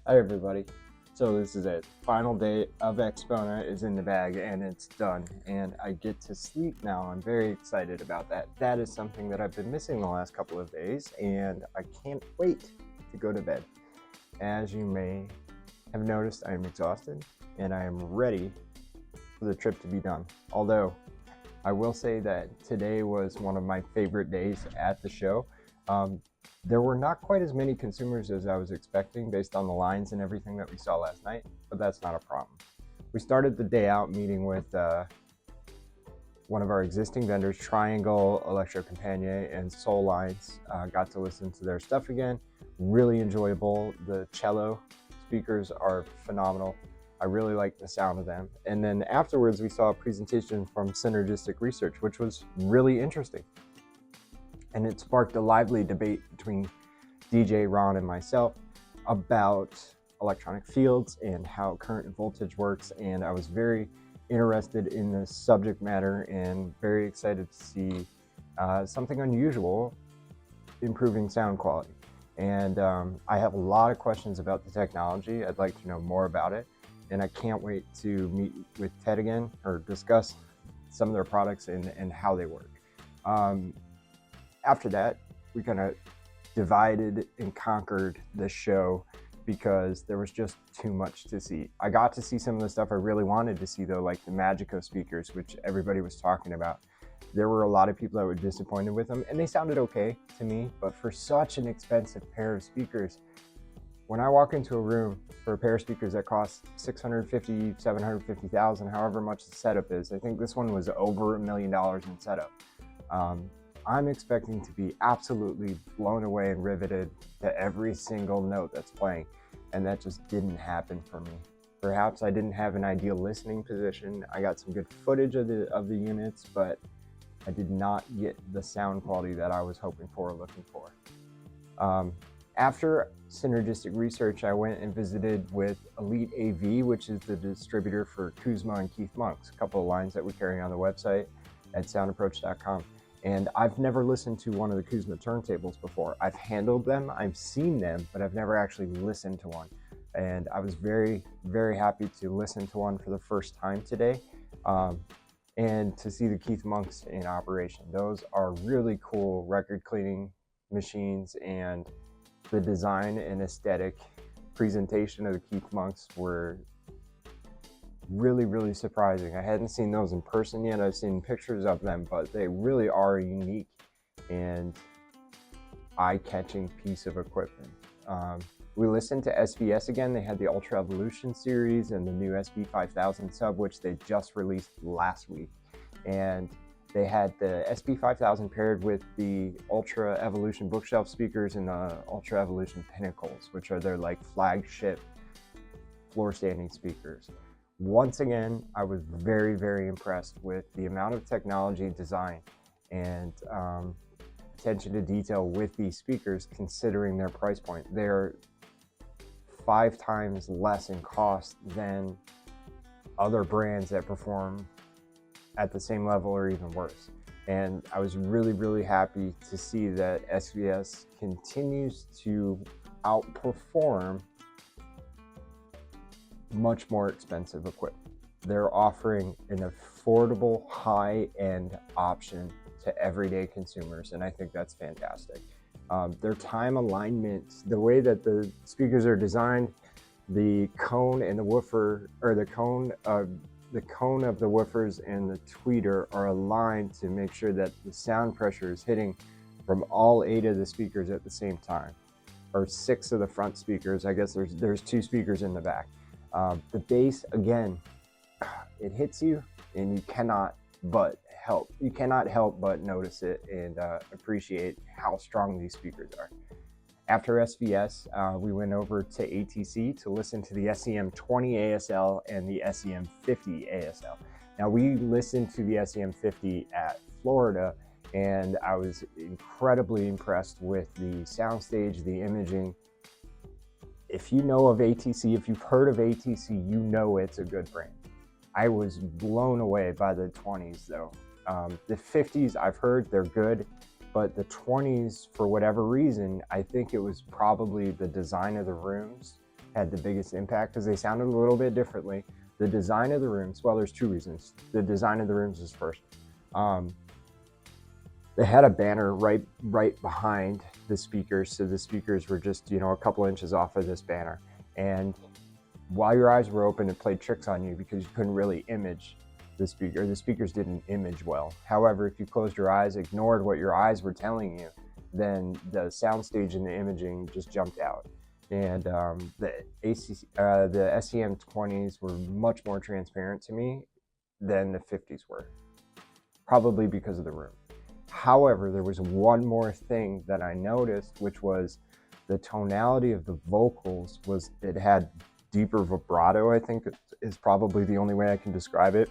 Hi everybody. So this is it. Final day of Axpona is in the bag and it's done. And I get to sleep now. I'm very excited about that. That is something that I've been missing the last couple of days and I can't wait to go to bed. As you may have noticed, I am exhausted and I am ready for the trip to be done. Although I will say that today was one of my favorite days at the show. There were not quite as many consumers as I was expecting based on the lines and everything that we saw last night, but that's not a problem. We started the day out meeting with one of our existing vendors, Triangle, Electro Compagnie, and Soul Lines. Got to listen to their stuff again. Really enjoyable. The cello speakers are phenomenal. I really like the sound of them. And then afterwards, we saw a presentation from Synergistic Research, which was really interesting. And it sparked a lively debate between DJ Ron and myself about electronic fields and how current and voltage works. And I was very interested in this subject matter and very excited to see something unusual improving sound quality. And I have a lot of questions about the technology. I'd like to know more about it. And I can't wait to meet with Ted again or discuss some of their products and how they work. After that, we kind of divided and conquered the show because there was just too much to see. I got to see some of the stuff I really wanted to see though, like the Magico speakers, which everybody was talking about. There were a lot of people that were disappointed with them and they sounded okay to me, but for such an expensive pair of speakers, when I walk into a room for a pair of speakers that cost $650,000, $750,000, however much the setup is, I think this one was over $1 million in setup. I'm expecting to be absolutely blown away and riveted to every single note that's playing, and that just didn't happen for me. Perhaps I didn't have an ideal listening position. I got some good footage of the units, but I did not get the sound quality that I was hoping for or looking for. After Synergistic Research, I went and visited with Elite AV, which is the distributor for Kuzma and Keith Monk's, a couple of lines that we carry on the website at soundapproach.com. And I've never listened to one of the Kuzma turntables before. I've handled them, I've seen them, but I've never actually listened to one. And I was very, very happy to listen to one for the first time today. And to see the Keith Monks in operation. Those are really cool record cleaning machines, and the design and aesthetic presentation of the Keith Monks were really, really surprising. I hadn't seen those in person yet. I've seen pictures of them, but they really are a unique and eye-catching piece of equipment. We listened to SVS again. They had the Ultra Evolution series and the new SB5000 sub, which they just released last week. And they had the SB5000 paired with the Ultra Evolution bookshelf speakers and the Ultra Evolution Pinnacles, which are their like flagship floor standing speakers. Once again, I was very, very impressed with the amount of technology, design, and attention to detail with these speakers considering their price point. They're 5 times less in cost than other brands that perform at the same level or even worse. And I was really, really happy to see that SVS continues to outperform much more expensive equipment. They're offering an affordable, high-end option to everyday consumers, and I think that's fantastic. Their time alignment, the way that the speakers are designed, the cone and the woofer, or the cone of the woofers and the tweeter are aligned to make sure that the sound pressure is hitting from all 8 of the speakers at the same time, or 6 of the front speakers. I guess there's 2 speakers in the back. The bass, again, it hits you and you cannot help but notice it and appreciate how strong these speakers are. After SVS, we went over to ATC to listen to the SEM20 ASL and the SEM50 ASL. Now, we listened to the SEM50 at Florida, and I was incredibly impressed with the soundstage, the imaging. If you know of ATC, if you've heard of ATC, you know it's a good brand. I was blown away by the 20s though. The 50s, I've heard they're good, but the 20s, for whatever reason, I think it was probably the design of the rooms had the biggest impact because they sounded a little bit differently. The design of the rooms, well, there's two reasons. The design of the rooms is first. They had a banner right behind the speakers, so the speakers were just, you know, a couple inches off of this banner. And while your eyes were open, it played tricks on you because you couldn't really image the speaker. The speakers didn't image well. However, if you closed your eyes, ignored what your eyes were telling you, then the soundstage and the imaging just jumped out. And the SEM20s were much more transparent to me than the 50s were, probably because of the room. However, there was one more thing that I noticed, which was the tonality of the vocals it had deeper vibrato. I think is probably the only way I can describe it.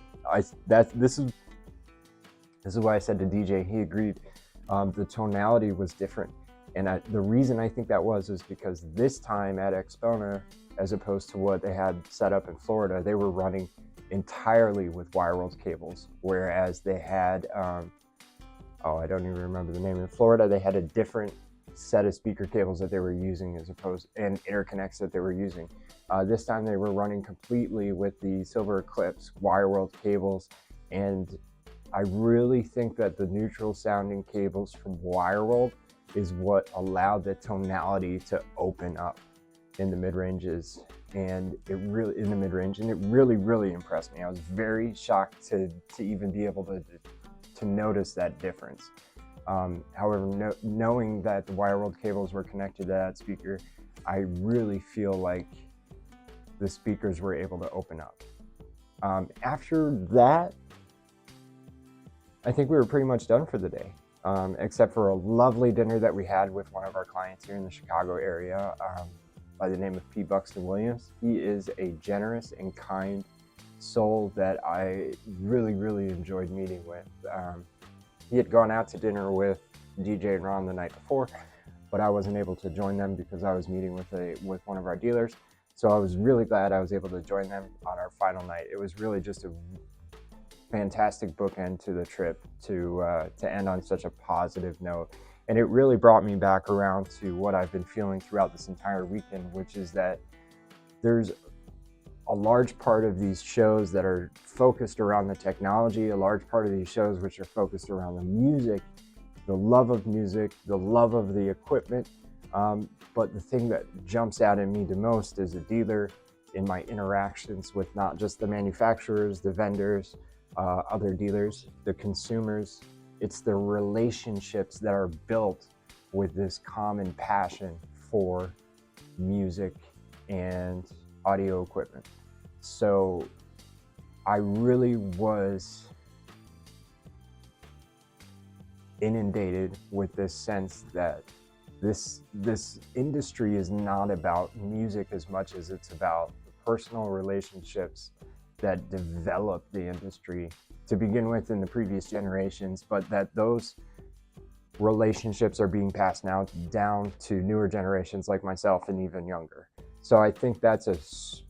This is why I said to DJ, he agreed. The tonality was different. And the reason I think that is because this time at Axpona, as opposed to what they had set up in Florida, they were running entirely with wire rolled cables, whereas they had, I don't even remember the name. In Florida, they had a different set of speaker cables that they were using and interconnects that they were using. This time they were running completely with the Silver Eclipse wire rolled cables, and I really think that the neutral sounding cables from wire rolled is what allowed the tonality to open up in the mid-ranges, and it really really impressed me. I was very shocked to even be able to notice that difference. However, knowing that the wire rolled cables were connected to that speaker, I really feel like the speakers were able to open up. After that, I think we were pretty much done for the day, except for a lovely dinner that we had with one of our clients here in the Chicago area by the name of P. Buxton Williams. He is a generous and kind soul that I really enjoyed meeting with. He had gone out to dinner with DJ and Ron the night before, but I wasn't able to join them because I was meeting with one of our dealers. So I was really glad I was able to join them on our final night. It was really just a fantastic bookend to the trip to end on such a positive note. And it really brought me back around to what I've been feeling throughout this entire weekend, which is that there's a large part of these shows that are focused around the technology, a large part of these shows which are focused around the music, the love of music, the love of the equipment. But the thing that jumps out at me the most as a dealer in my interactions with not just the manufacturers, the vendors, other dealers, the consumers, it's the relationships that are built with this common passion for music and audio equipment. So I really was inundated with this sense that this industry is not about music as much as it's about the personal relationships that developed the industry to begin with in the previous generations, but that those relationships are being passed now down to newer generations like myself and even younger. So I think that's a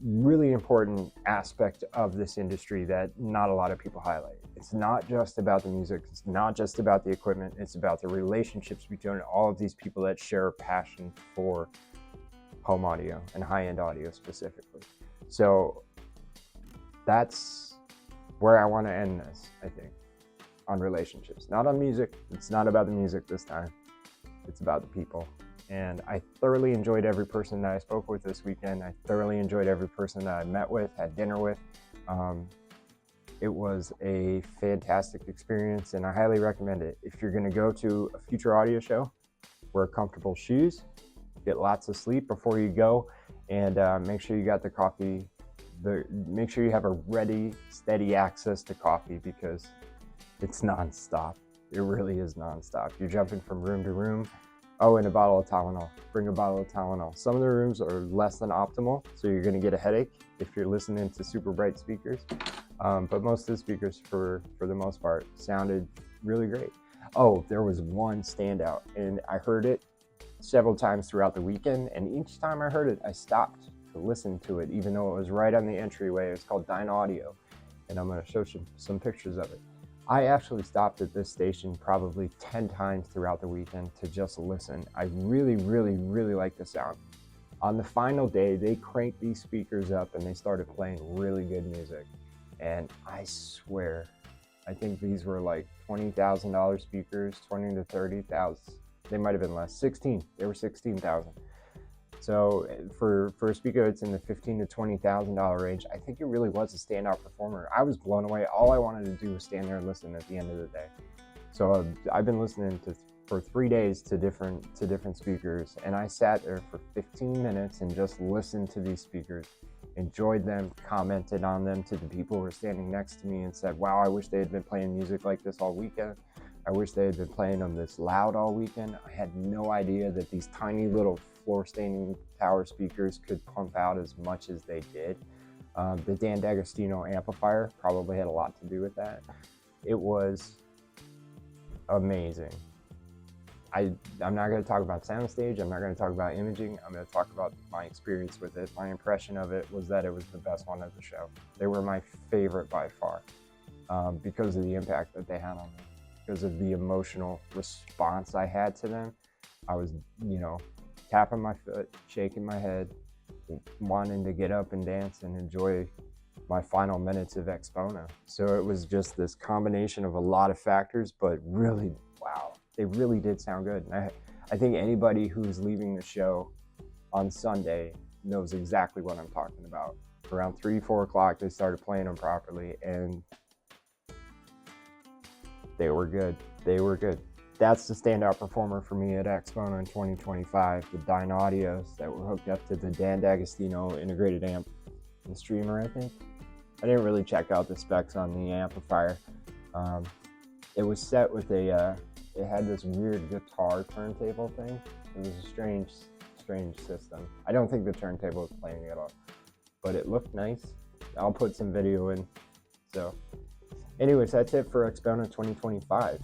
really important aspect of this industry that not a lot of people highlight. It's not just about the music, it's not just about the equipment, it's about the relationships between all of these people that share a passion for home audio and high-end audio specifically. So that's where I want to end this, I think, on relationships. Not on music, it's not about the music this time, it's about the people. And I thoroughly enjoyed every person that I spoke with this weekend. I thoroughly enjoyed every person that I met with, had dinner with. It was a fantastic experience and I highly recommend it. If you're gonna go to a future audio show, wear comfortable shoes, get lots of sleep before you go, and make sure you got the coffee. Make sure you have a ready, steady access to coffee because it's nonstop. It really is nonstop. You're jumping from room to room. Oh, and a bottle of Tylenol. Bring a bottle of Tylenol. Some of the rooms are less than optimal, so you're gonna get a headache if you're listening to super bright speakers. But most of the speakers, for the most part, sounded really great. Oh, there was one standout, and I heard it several times throughout the weekend, and each time I heard it, I stopped to listen to it, even though it was right on the entryway. It's called Dyne Audio, and I'm gonna show some pictures of it. I actually stopped at this station probably 10 times throughout the weekend to just listen. I really like the sound. On the final day, they cranked these speakers up and they started playing really good music. And I swear, I think these were like $20,000 speakers, 20 to 30,000. They might have been less, 16. They were 16,000. So for a speaker that's in the $15,000 to $20,000 range, I think it really was a standout performer. I was blown away. All I wanted to do was stand there and listen at the end of the day. So I've been listening for 3 days to different speakers, and I sat there for 15 minutes and just listened to these speakers, enjoyed them, commented on them to the people who were standing next to me and said, wow, I wish they had been playing music like this all weekend. I wish they had been playing them this loud all weekend. I had no idea that these tiny little floor standing tower speakers could pump out as much as they did. The Dan D'Agostino amplifier probably had a lot to do with that. It was amazing. I'm not going to talk about soundstage. I'm not going to talk about imaging. I'm going to talk about my experience with it. My impression of it was that it was the best one of the show. They were my favorite by far because of the impact that they had on me, because of the emotional response I had to them. I was, tapping my foot, shaking my head, wanting to get up and dance and enjoy my final minutes of Axpona. So it was just this combination of a lot of factors, but really, wow, they really did sound good. And I think anybody who's leaving the show on Sunday knows exactly what I'm talking about. Around 3, 4 o'clock, they started playing them properly, and they were good. They were good. That's the standout performer for me at Axpona in 2025. The Dyne Audios that were hooked up to the Dan D'Agostino integrated amp and streamer, I think. I didn't really check out the specs on the amplifier. It was set with it had this weird guitar turntable thing. It was a strange system. I don't think the turntable was playing at all, but it looked nice. I'll put some video in. So anyways, that's it for Axpona 2025.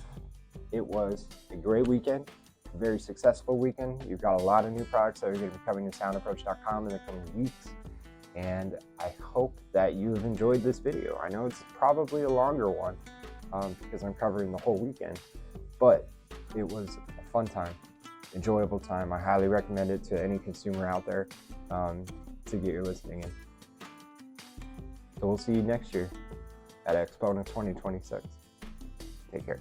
It was a great weekend, a very successful weekend. You've got a lot of new products that are going to be coming to soundapproach.com in the coming weeks. And I hope that you have enjoyed this video. I know it's probably a longer one because I'm covering the whole weekend, but it was a fun time, enjoyable time. I highly recommend it to any consumer out there to get your listening in. So we'll see you next year at Axpona 2026. Take care.